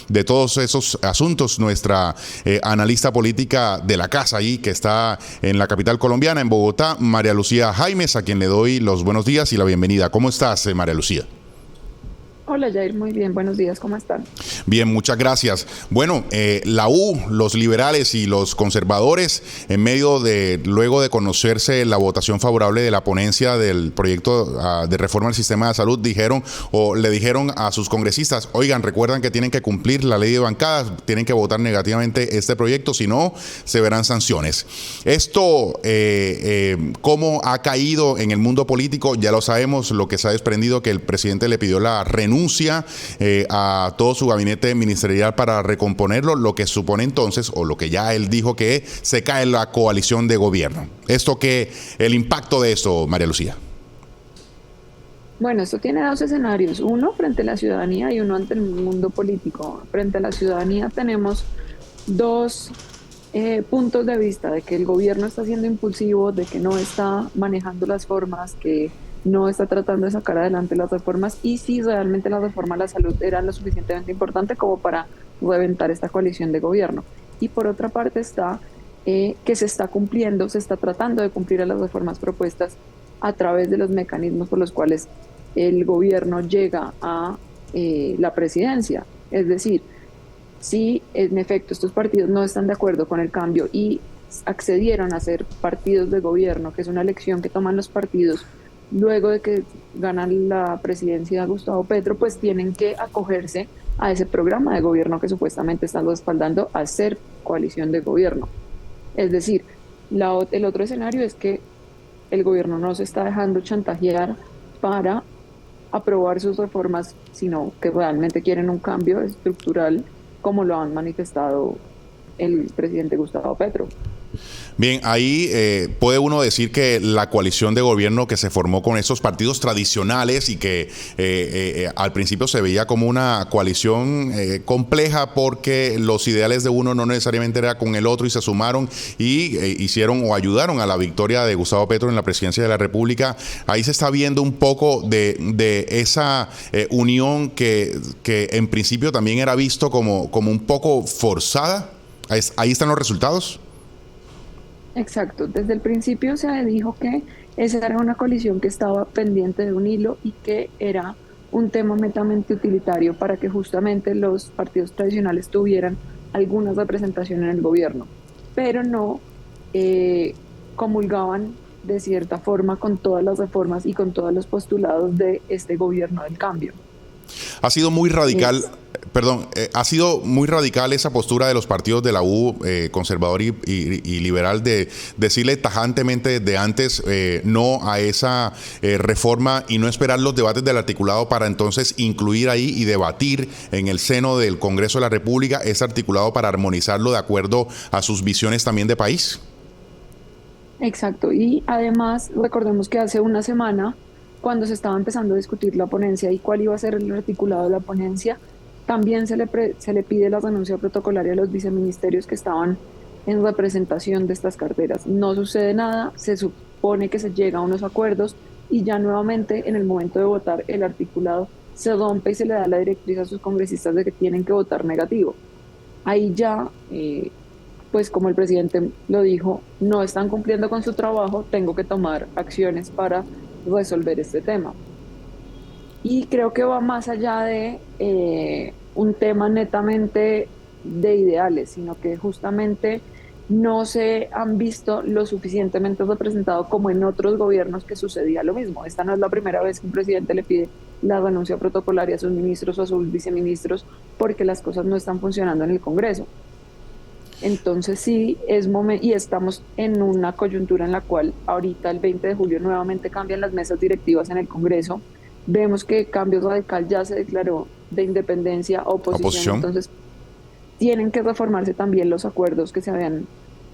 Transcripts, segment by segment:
de todos esos asuntos nuestra analista política de la casa ahí, que está en la capital colombiana, en Bogotá, María Lucía Jaimes, a quien le doy los buenos días y la bienvenida. ¿Cómo estás, María Lucía? Hola Jair, muy bien, buenos días, ¿cómo están? Bien, muchas gracias. Bueno, la U, los liberales y los conservadores, luego de conocerse la votación favorable de la ponencia del proyecto de reforma del sistema de salud, le dijeron a sus congresistas, oigan, recuerdan que tienen que cumplir la ley de bancadas, tienen que votar negativamente este proyecto, si no, se verán sanciones. Esto, ¿cómo ha caído en el mundo político? Ya lo sabemos, lo que se ha desprendido, que el presidente le pidió la renuncia a todo su gabinete ministerial para recomponerlo, lo que supone entonces, o lo que ya él dijo, que se cae la coalición de gobierno. El impacto de esto, María Lucía. Bueno, esto tiene dos escenarios, uno frente a la ciudadanía y uno ante el mundo político. Frente a la ciudadanía tenemos dos puntos de vista: de que el gobierno está siendo impulsivo, de que no está manejando las formas, que no está tratando de sacar adelante las reformas, y si realmente la reforma a la salud era lo suficientemente importante como para reventar esta coalición de gobierno. Y por otra parte está que se está tratando de cumplir a las reformas propuestas a través de los mecanismos por los cuales el gobierno llega a la presidencia. Es decir, si en efecto estos partidos no están de acuerdo con el cambio y accedieron a ser partidos de gobierno, que es una elección que toman los partidos luego de que ganan la presidencia Gustavo Petro, pues tienen que acogerse a ese programa de gobierno que supuestamente están respaldando a ser coalición de gobierno. Es decir, el otro escenario es que el gobierno no se está dejando chantajear para aprobar sus reformas, sino que realmente quieren un cambio estructural, como lo han manifestado el presidente Gustavo Petro. Bien, ahí puede uno decir que la coalición de gobierno que se formó con esos partidos tradicionales y que al principio se veía como una coalición compleja, porque los ideales de uno no necesariamente era con el otro, y se sumaron y hicieron o ayudaron a la victoria de Gustavo Petro en la presidencia de la República. Ahí se está viendo un poco de esa unión que en principio también era visto como un poco forzada. Ahí están los resultados. Exacto, desde el principio se dijo que esa era una coalición que estaba pendiente de un hilo y que era un tema netamente utilitario para que justamente los partidos tradicionales tuvieran alguna representación en el gobierno, pero no comulgaban de cierta forma con todas las reformas y con todos los postulados de este gobierno del cambio. Ha sido muy radical. Ha sido muy radical esa postura de los partidos de la U, conservador y liberal, de decirle tajantemente desde antes no a esa reforma y no esperar los debates del articulado para entonces incluir ahí y debatir en el seno del Congreso de la República ese articulado para armonizarlo de acuerdo a sus visiones también de país. Exacto, y además recordemos que hace una semana, cuando se estaba empezando a discutir la ponencia y cuál iba a ser el articulado de la ponencia, también se le pide la renuncia protocolaria a los viceministerios que estaban en representación de estas carteras. No sucede nada, se supone que se llega a unos acuerdos y ya nuevamente en el momento de votar el articulado se rompe y se le da la directriz a sus congresistas de que tienen que votar negativo. Ahí ya, pues como el presidente lo dijo, no están cumpliendo con su trabajo, tengo que tomar acciones para resolver este tema. Y creo que va más allá de un tema netamente de ideales, sino que justamente no se han visto lo suficientemente representados como en otros gobiernos que sucedía lo mismo. Esta no es la primera vez que un presidente le pide la renuncia protocolaria a sus ministros o a sus viceministros porque las cosas no están funcionando en el Congreso. Entonces sí, y estamos en una coyuntura en la cual ahorita el 20 de julio nuevamente cambian las mesas directivas en el Congreso. Vemos que Cambio Radical ya se declaró de independencia, oposición. Entonces tienen que reformarse también los acuerdos que se habían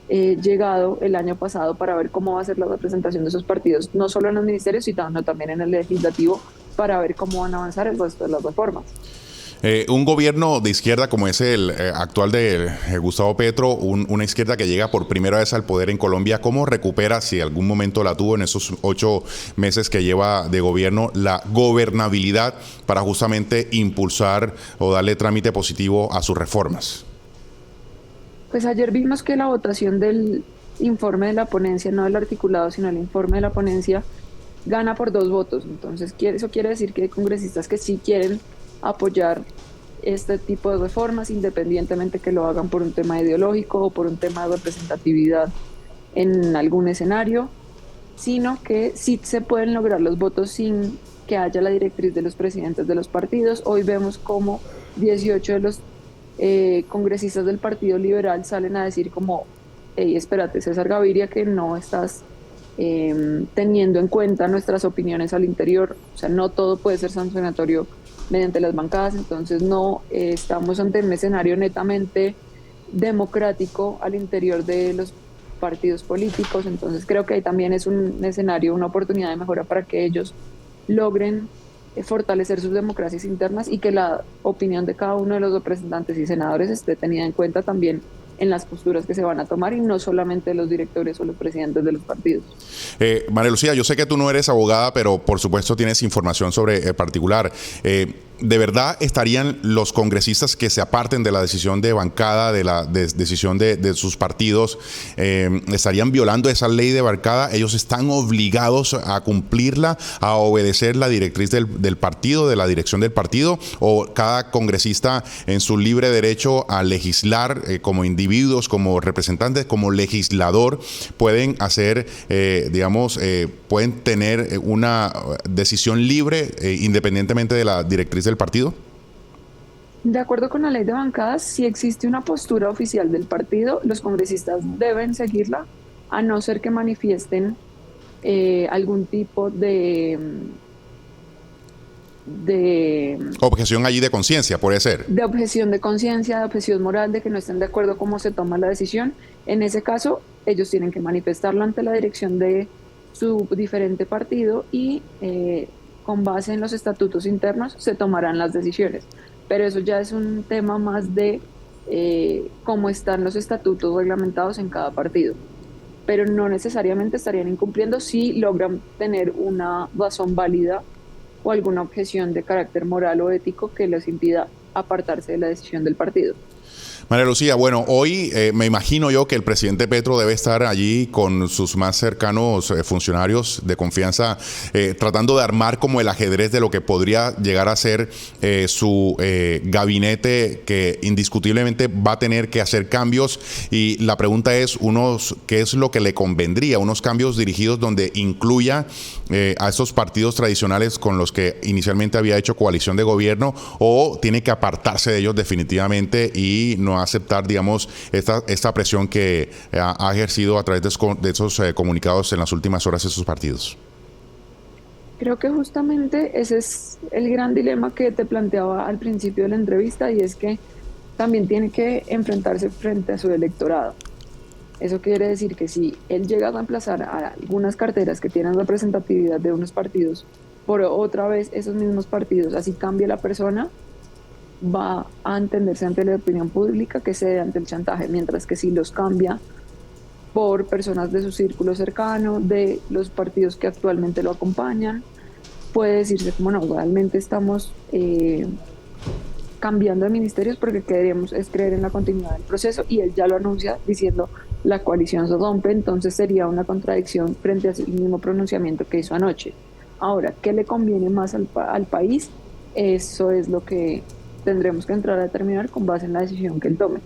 llegado el año pasado para ver cómo va a ser la representación de esos partidos, no solo en los ministerios, sino también en el legislativo, para ver cómo van a avanzar el resto de las reformas. Un gobierno de izquierda como es el actual de Gustavo Petro, una izquierda que llega por primera vez al poder en Colombia, ¿cómo recupera, si algún momento la tuvo en esos 8 meses que lleva de gobierno, la gobernabilidad para justamente impulsar o darle trámite positivo a sus reformas? Pues ayer vimos que la votación del informe de la ponencia, no del articulado, sino el informe de la ponencia, gana por 2 votos. Entonces, eso quiere decir que hay congresistas que sí quieren apoyar este tipo de reformas, independientemente que lo hagan por un tema ideológico o por un tema de representatividad en algún escenario, sino que sí se pueden lograr los votos sin que haya la directriz de los presidentes de los partidos. Hoy vemos como 18 de los congresistas del Partido Liberal salen a decir como, hey, espérate, César Gaviria, que no estás teniendo en cuenta nuestras opiniones al interior, o sea, no todo puede ser sancionatorio mediante las bancadas, entonces no estamos ante un escenario netamente democrático al interior de los partidos políticos, entonces creo que ahí también es un escenario, una oportunidad de mejora para que ellos logren fortalecer sus democracias internas y que la opinión de cada uno de los representantes y senadores esté tenida en cuenta también en las posturas que se van a tomar y no solamente los directores o los presidentes de los partidos. María Lucía, yo sé que tú no eres abogada, pero por supuesto tienes información sobre particular. ¿De verdad estarían los congresistas que se aparten de la decisión de bancada, de la decisión de sus partidos, estarían violando esa ley de bancada? ¿Ellos están obligados a cumplirla, a obedecer la directriz del partido, de la dirección del partido? ¿O cada congresista en su libre derecho a legislar como individuos, como representantes, como legislador, pueden hacer, pueden tener una decisión libre independientemente de la directriz del partido? De acuerdo con la ley de bancadas, si existe una postura oficial del partido, los congresistas deben seguirla, a no ser que manifiesten algún tipo de objeción allí de conciencia, puede ser. De objeción de conciencia, de objeción moral, de que no estén de acuerdo cómo se toma la decisión. En ese caso, ellos tienen que manifestarlo ante la dirección de su diferente partido y con base en los estatutos internos se tomarán las decisiones. Pero eso ya es un tema más de cómo están los estatutos reglamentados en cada partido. Pero no necesariamente estarían incumpliendo si logran tener una razón válida o alguna objeción de carácter moral o ético que les impida apartarse de la decisión del partido. María Lucía, bueno, hoy me imagino yo que el presidente Petro debe estar allí con sus más cercanos funcionarios de confianza, tratando de armar como el ajedrez de lo que podría llegar a ser su gabinete, que indiscutiblemente va a tener que hacer cambios. Y la pregunta es, ¿qué es lo que le convendría? Unos cambios dirigidos donde incluya a esos partidos tradicionales con los que inicialmente había hecho coalición de gobierno, o tiene que apartarse de ellos definitivamente y no aceptar, digamos, esta presión que ha ejercido a través de esos comunicados en las últimas horas de sus partidos? Creo que justamente ese es el gran dilema que te planteaba al principio de la entrevista, y es que también tiene que enfrentarse frente a su electorado. Eso quiere decir que si él llega a reemplazar a algunas carteras que tienen representatividad de unos partidos por otra vez esos mismos partidos, así cambia la persona, va a entenderse ante la opinión pública que cede ante el chantaje, mientras que si los cambia por personas de su círculo cercano, de los partidos que actualmente lo acompañan, puede decirse como no, realmente estamos cambiando de ministerios porque queremos es creer en la continuidad del proceso, y él ya lo anuncia diciendo la coalición se rompe. Entonces sería una contradicción frente al mismo pronunciamiento que hizo anoche. Ahora, ¿qué le conviene más al país? Eso es lo que tendremos que entrar a determinar con base en la decisión que él tome.